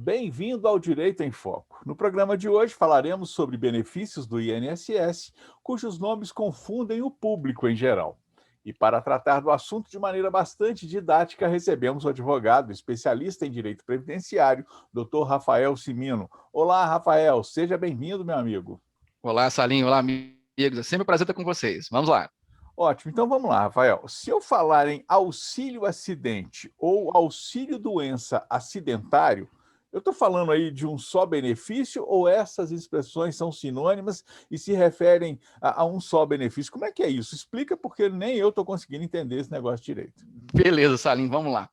Bem-vindo ao Direito em Foco. No programa de hoje falaremos sobre benefícios do INSS, cujos nomes confundem o público em geral. E para tratar do assunto de maneira bastante didática, recebemos o advogado especialista em direito previdenciário, Dr. Rafael Cimino. Olá, Rafael, seja bem-vindo, meu amigo. Olá, Salim. Olá, amigos. É sempre um prazer estar com vocês. Vamos lá. Ótimo, então vamos lá, Rafael. Se eu falar em auxílio acidente ou auxílio doença acidentário, eu estou falando aí de um só benefício ou essas expressões são sinônimas e se referem a um só benefício? Como é que é isso? Explica, porque nem eu estou conseguindo entender esse negócio direito. Beleza, Salim, vamos lá.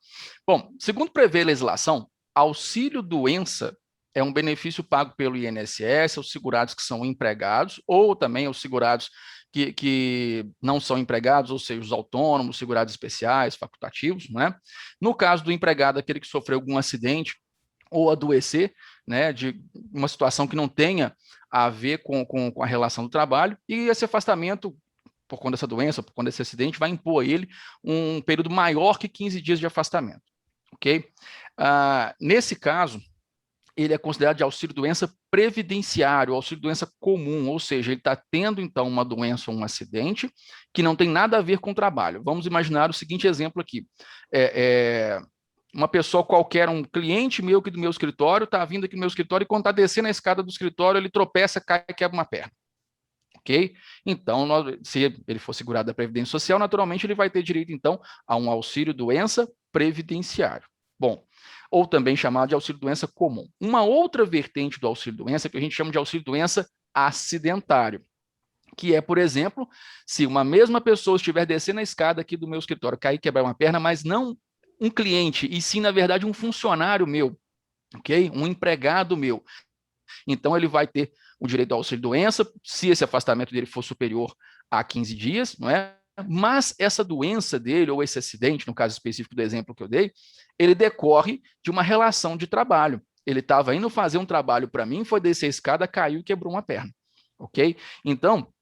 Bom, segundo prevê a legislação, auxílio doença é um benefício pago pelo INSS aos segurados que são empregados ou também aos segurados que não são empregados, ou seja, os autônomos, segurados especiais, facultativos, né? No caso do empregado, aquele que sofreu algum acidente ou adoecer, né, de uma situação que não tenha a ver com a relação do trabalho, e esse afastamento por conta dessa doença, por conta desse acidente, vai impor a ele um período maior que 15 dias de afastamento, ok? Nesse caso, ele é considerado de auxílio-doença previdenciário, auxílio-doença comum, ou seja, ele está tendo, então, uma doença ou um acidente que não tem nada a ver com o trabalho. Vamos imaginar o seguinte exemplo aqui. Uma pessoa qualquer, um cliente meu aqui do meu escritório, está vindo aqui no meu escritório e quando está descendo a escada do escritório, ele tropeça, cai e quebra uma perna. Ok? Então, se ele for segurado da Previdência Social, naturalmente ele vai ter direito, então, a um auxílio-doença previdenciário. Bom, ou também chamado de auxílio-doença comum. Uma outra vertente do auxílio-doença que a gente chama de auxílio-doença acidentário, que é, por exemplo, se uma mesma pessoa estiver descendo a escada aqui do meu escritório, cair e quebrar uma perna, mas não um cliente, e sim, na verdade, um funcionário meu, ok? Um empregado meu. Então, ele vai ter o direito ao auxílio-doença, se esse afastamento dele for superior a 15 dias, não é? Mas essa doença dele, ou esse acidente, no caso específico do exemplo que eu dei, ele decorre de uma relação de trabalho. Ele estava indo fazer um trabalho para mim, foi descer a escada, caiu e quebrou uma perna, ok? Então,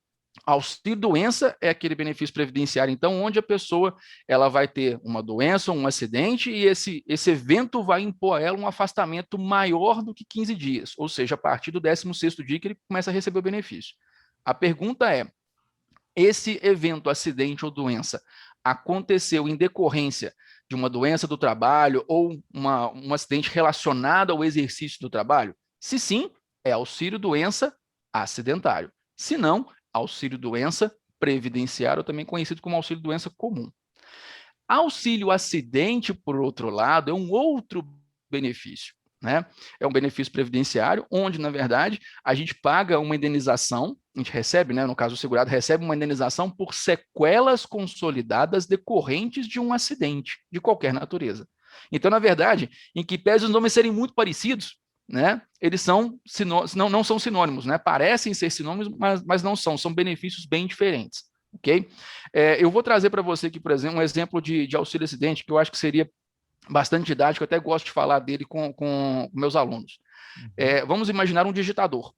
auxílio-doença é aquele benefício previdenciário, então, onde a pessoa ela vai ter uma doença, um acidente, e esse evento vai impor a ela um afastamento maior do que 15 dias, ou seja, a partir do 16º dia que ele começa a receber o benefício. A pergunta é, esse evento, acidente ou doença, aconteceu em decorrência de uma doença do trabalho ou um acidente relacionado ao exercício do trabalho? Se sim, é auxílio-doença acidentário. Se não, auxílio-doença previdenciário, também conhecido como auxílio-doença comum. Auxílio-acidente, por outro lado, é um outro benefício, né? É um benefício previdenciário, onde, na verdade, a gente paga uma indenização, a gente recebe, né? No caso, o segurado recebe uma indenização por sequelas consolidadas decorrentes de um acidente, de qualquer natureza. Então, na verdade, em que pese os nomes serem muito parecidos, né? Eles não são sinônimos, né? Parecem ser sinônimos, mas não são benefícios bem diferentes, ok? Eu vou trazer para você aqui, por exemplo, um exemplo de auxílio acidente, que eu acho que seria bastante didático, eu até gosto de falar dele com meus alunos. Vamos imaginar um digitador,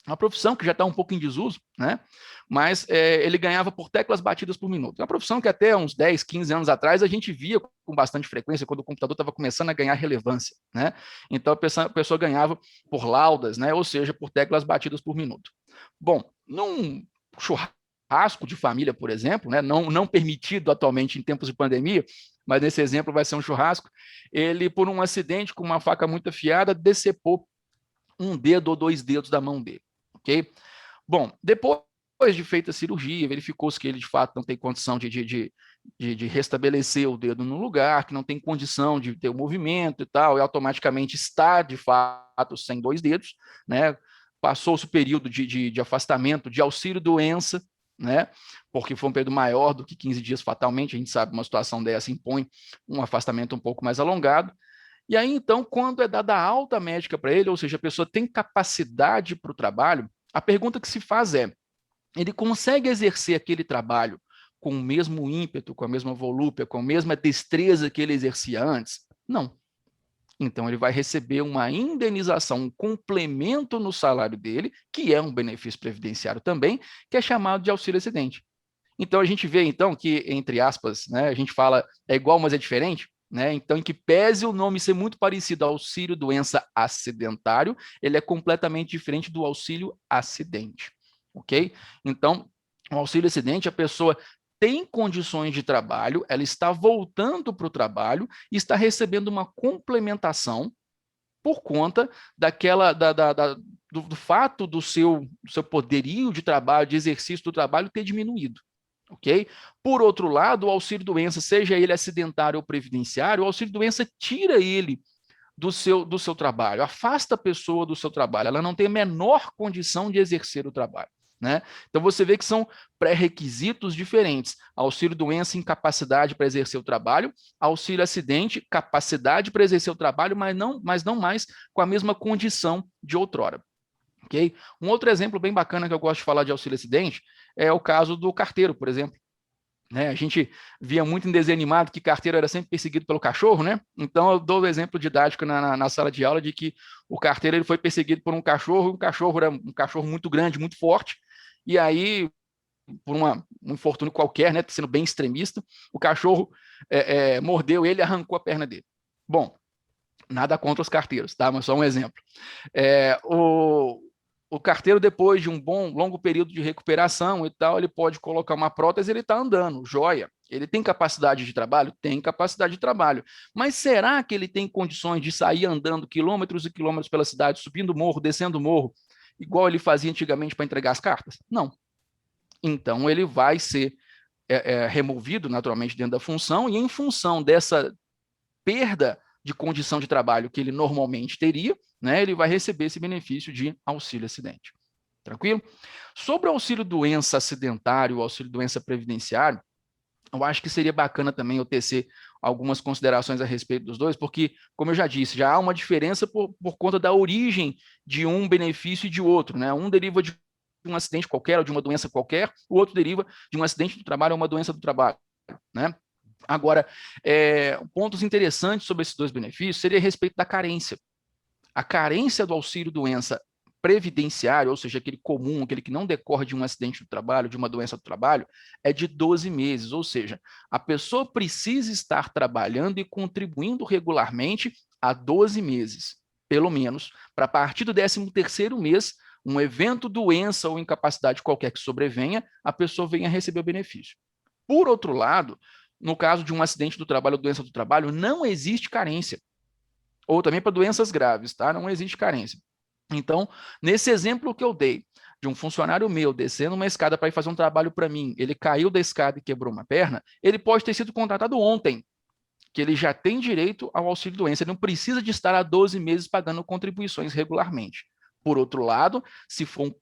uma profissão que já está um pouco em desuso, né? Mas ele ganhava por teclas batidas por minuto. É uma profissão que até uns 10, 15 anos atrás a gente via com bastante frequência, quando o computador estava começando a ganhar relevância, né? Então a pessoa ganhava por laudas, né? Ou seja, por teclas batidas por minuto. Bom, num churrasco de família, por exemplo, né? Não permitido atualmente em tempos de pandemia, mas nesse exemplo vai ser um churrasco, ele, por um acidente com uma faca muito afiada, decepou um dedo ou 2 dedos da mão dele, ok? Bom, depois de feita a cirurgia, verificou-se que ele de fato não tem condição de restabelecer o dedo no lugar, que não tem condição de ter o movimento e tal, e automaticamente está de fato sem 2 dedos, né? Passou-se o período de afastamento, de auxílio-doença, né? Porque foi um período maior do que 15 dias fatalmente, a gente sabe que uma situação dessa impõe um afastamento um pouco mais alongado. E aí, então, quando é dada alta médica para ele, ou seja, a pessoa tem capacidade para o trabalho, a pergunta que se faz é, ele consegue exercer aquele trabalho com o mesmo ímpeto, com a mesma volúpia, com a mesma destreza que ele exercia antes? Não. Então, ele vai receber uma indenização, um complemento no salário dele, que é um benefício previdenciário também, que é chamado de auxílio-acidente. Então, a gente vê, então, que, entre aspas, né, a gente fala é igual, mas é diferente. né? Então, em que pese o nome ser muito parecido ao auxílio-doença acidentário, ele é completamente diferente do auxílio-acidente, ok? Então, o auxílio-acidente, a pessoa tem condições de trabalho, ela está voltando para o trabalho e está recebendo uma complementação por conta do fato do seu poderio de trabalho, de exercício do trabalho ter diminuído. Ok? Por outro lado, o auxílio-doença, seja ele acidentário ou previdenciário, o auxílio-doença tira ele do seu trabalho, afasta a pessoa do seu trabalho, ela não tem a menor condição de exercer o trabalho. Né? Então, você vê que são pré-requisitos diferentes. Auxílio-doença, incapacidade para exercer o trabalho. Auxílio-acidente, capacidade para exercer o trabalho, mas não mais com a mesma condição de outrora. Okay? Um outro exemplo bem bacana que eu gosto de falar de auxílio-acidente é o caso do carteiro, por exemplo. Né? A gente via muito em desenho animado que carteiro era sempre perseguido pelo cachorro, né? Então eu dou o exemplo didático na sala de aula de que o carteiro ele foi perseguido por um cachorro era um cachorro muito grande, muito forte, e aí, por um infortúnio qualquer, né, sendo bem extremista, o cachorro mordeu ele e arrancou a perna dele. Bom, nada contra os carteiros, tá? Mas só um exemplo. O carteiro, depois de um longo período de recuperação e tal, ele pode colocar uma prótese, ele está andando, joia. Ele tem capacidade de trabalho? Tem capacidade de trabalho. Mas será que ele tem condições de sair andando quilômetros e quilômetros pela cidade, subindo morro, descendo morro, igual ele fazia antigamente para entregar as cartas? Não. Então, ele vai ser removido naturalmente dentro da função, e em função dessa perda de condição de trabalho que ele normalmente teria, né, ele vai receber esse benefício de auxílio-acidente. Tranquilo? Sobre o auxílio-doença acidentário, o auxílio-doença previdenciário, eu acho que seria bacana também eu tecer algumas considerações a respeito dos dois, porque, como eu já disse, já há uma diferença por conta da origem de um benefício e de outro. Né? Um deriva de um acidente qualquer ou de uma doença qualquer, o outro deriva de um acidente do trabalho ou uma doença do trabalho. Né? Agora, pontos interessantes sobre esses dois benefícios seria a respeito da carência. A carência do auxílio-doença previdenciário, ou seja, aquele comum, aquele que não decorre de um acidente do trabalho, de uma doença do trabalho, é de 12 meses, ou seja, a pessoa precisa estar trabalhando e contribuindo regularmente há 12 meses, pelo menos, para a partir do 13º mês, um evento, doença ou incapacidade qualquer que sobrevenha, a pessoa venha receber o benefício. Por outro lado, no caso de um acidente do trabalho ou doença do trabalho, não existe carência. Ou também para doenças graves, tá? Não existe carência. Então, nesse exemplo que eu dei, de um funcionário meu descendo uma escada para ir fazer um trabalho para mim, ele caiu da escada e quebrou uma perna, ele pode ter sido contratado ontem, que ele já tem direito ao auxílio-doença, ele não precisa de estar há 12 meses pagando contribuições regularmente. Por outro lado, se for um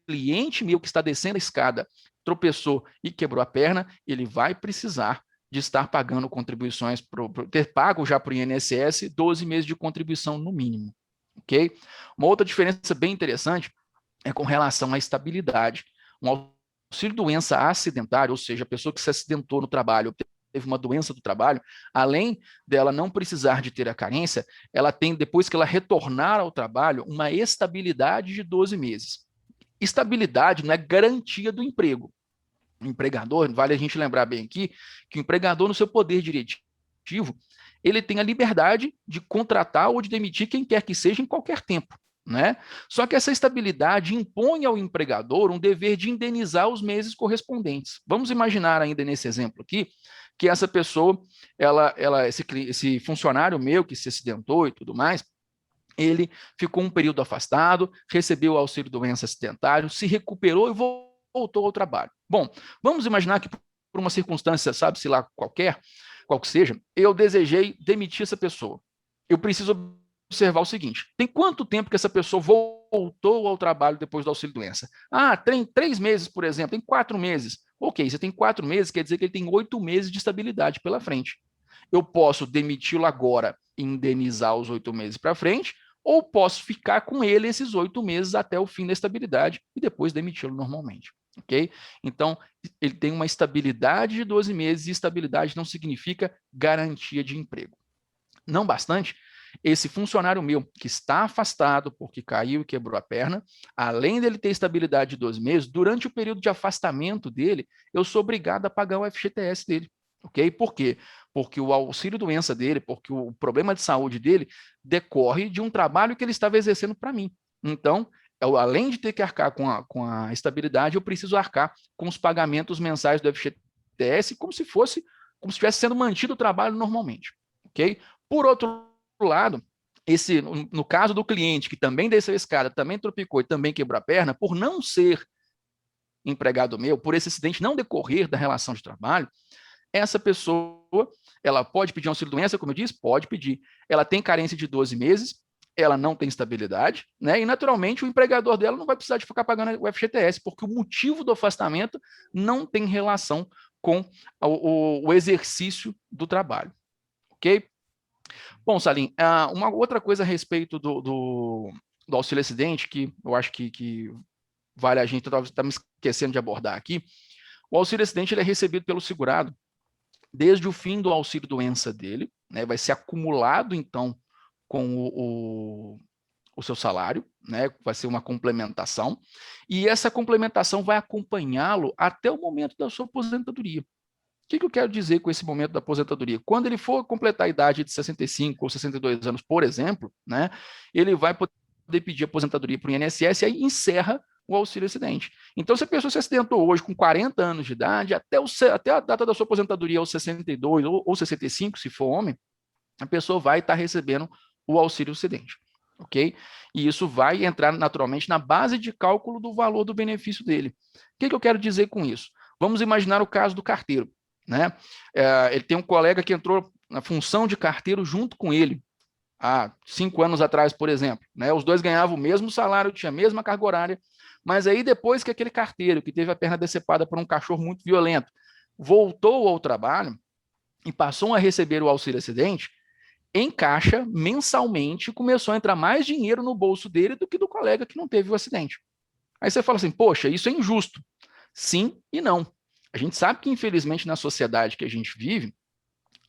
cliente meu que está descendo a escada, tropeçou e quebrou a perna, ele vai precisar de estar pagando contribuições, ter pago já para o INSS 12 meses de contribuição no mínimo. Okay? Uma outra diferença bem interessante é com relação à estabilidade. Um auxílio-doença acidentário, ou seja, a pessoa que se acidentou no trabalho, teve uma doença do trabalho, além dela não precisar de ter a carência, ela tem, depois que ela retornar ao trabalho, uma estabilidade de 12 meses. Estabilidade não é garantia do emprego. O empregador, vale a gente lembrar bem aqui, que o empregador, no seu poder diretivo, ele tem a liberdade de contratar ou de demitir quem quer que seja em qualquer tempo. Né? Só que essa estabilidade impõe ao empregador um dever de indenizar os meses correspondentes. Vamos imaginar ainda nesse exemplo aqui, que essa pessoa, esse funcionário meu que se acidentou e tudo mais, ele ficou um período afastado, recebeu o auxílio-doença acidentário, se recuperou e voltou ao trabalho. Bom, vamos imaginar que por uma circunstância, sabe-se lá qual que seja, eu desejei demitir essa pessoa. Eu preciso observar o seguinte, tem quanto tempo que essa pessoa voltou ao trabalho depois do auxílio-doença? Tem 3 meses, por exemplo, tem 4 meses. Ok, você tem 4 meses, quer dizer que ele tem 8 meses de estabilidade pela frente. Eu posso demiti-lo agora e indenizar os 8 meses para frente, ou posso ficar com ele esses 8 meses até o fim da estabilidade e depois demiti-lo normalmente. Ok? Então, ele tem uma estabilidade de 12 meses e estabilidade não significa garantia de emprego. Não bastante, esse funcionário meu que está afastado porque caiu e quebrou a perna, além dele ter estabilidade de 12 meses, durante o período de afastamento dele, eu sou obrigado a pagar o FGTS dele. Ok? Por quê? porque o auxílio-doença dele, porque o problema de saúde dele decorre de um trabalho que ele estava exercendo para mim. Então, além de ter que arcar com a estabilidade, eu preciso arcar com os pagamentos mensais do FGTS como se estivesse sendo mantido o trabalho normalmente. Ok? Por outro lado, no caso do cliente que também desceu a escada, também tropicou e também quebrou a perna, por não ser empregado meu, por esse acidente não decorrer da relação de trabalho, essa pessoa, ela pode pedir auxílio-doença, como eu disse? Pode pedir. Ela tem carência de 12 meses, ela não tem estabilidade, né? E, naturalmente, o empregador dela não vai precisar de ficar pagando o FGTS, porque o motivo do afastamento não tem relação com o exercício do trabalho. Ok? Bom, Salim, uma outra coisa a respeito do auxílio-acidente, que eu acho que vale a gente, está me esquecendo de abordar aqui. O auxílio-acidente ele é recebido pelo segurado desde o fim do auxílio-doença dele, né? Vai ser acumulado, então, com o seu salário, né? Vai ser uma complementação, e essa complementação vai acompanhá-lo até o momento da sua aposentadoria. O que eu quero dizer com esse momento da aposentadoria? Quando ele for completar a idade de 65 ou 62 anos, por exemplo, né? Ele vai poder pedir aposentadoria para o INSS e aí encerra o auxílio-acidente. Então, se a pessoa se acidentou hoje com 40 anos de idade, até a data da sua aposentadoria, aos 62 ou 65, se for homem, a pessoa vai estar recebendo o auxílio-acidente, ok? E isso vai entrar naturalmente na base de cálculo do valor do benefício dele. O que eu quero dizer com isso? Vamos imaginar o caso do carteiro, né? Ele tem um colega que entrou na função de carteiro junto com ele, há 5 anos atrás, por exemplo, né? Os dois ganhavam o mesmo salário, tinham a mesma carga horária, mas aí depois que aquele carteiro que teve a perna decepada por um cachorro muito violento voltou ao trabalho e passou a receber o auxílio-acidente, em caixa, mensalmente, começou a entrar mais dinheiro no bolso dele do que do colega que não teve o acidente. Aí você fala assim, poxa, isso é injusto. Sim e não. A gente sabe que, infelizmente, na sociedade que a gente vive,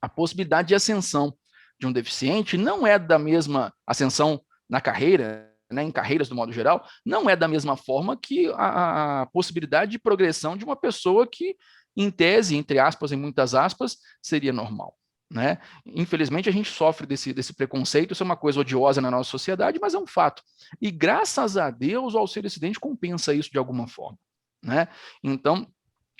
a possibilidade de ascensão de um deficiente não é da mesma ascensão na carreira, né, em carreiras do modo geral, não é da mesma forma que a possibilidade de progressão de uma pessoa que, em tese, entre aspas e muitas aspas, seria normal. Né? Infelizmente, a gente sofre desse preconceito, isso é uma coisa odiosa na nossa sociedade, mas é um fato. E, graças a Deus, o auxílio-acidente compensa isso de alguma forma. Né? Então,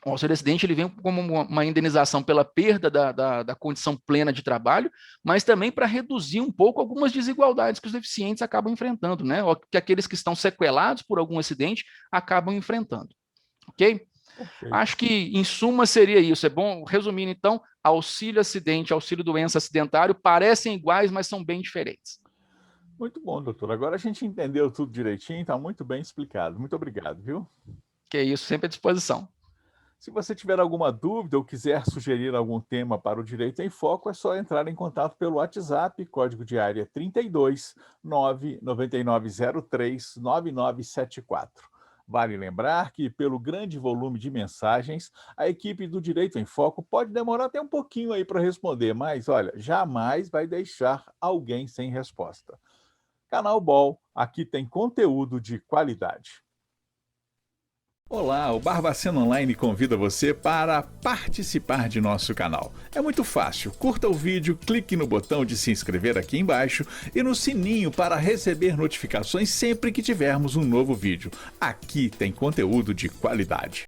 o auxílio-acidente ele vem como uma indenização pela perda da condição plena de trabalho, mas também para reduzir um pouco algumas desigualdades que os deficientes acabam enfrentando, né? Ou que aqueles que estão sequelados por algum acidente acabam enfrentando. Ok? Acho que, em suma, seria isso. É bom, resumindo, então, auxílio-acidente, auxílio-doença acidentário parecem iguais, mas são bem diferentes. Muito bom, doutor. Agora a gente entendeu tudo direitinho, está muito bem explicado. Muito obrigado, viu? Que é isso, sempre à disposição. Se você tiver alguma dúvida ou quiser sugerir algum tema para o Direito em Foco, é só entrar em contato pelo WhatsApp, código de área 32 99903 9974. Vale lembrar que, pelo grande volume de mensagens, a equipe do Direito em Foco pode demorar até um pouquinho aí para responder, mas, olha, jamais vai deixar alguém sem resposta. Canal Bol, aqui tem conteúdo de qualidade. Olá, o Barbacena Online convida você para participar de nosso canal. É muito fácil, curta o vídeo, clique no botão de se inscrever aqui embaixo e no sininho para receber notificações sempre que tivermos um novo vídeo. Aqui tem conteúdo de qualidade.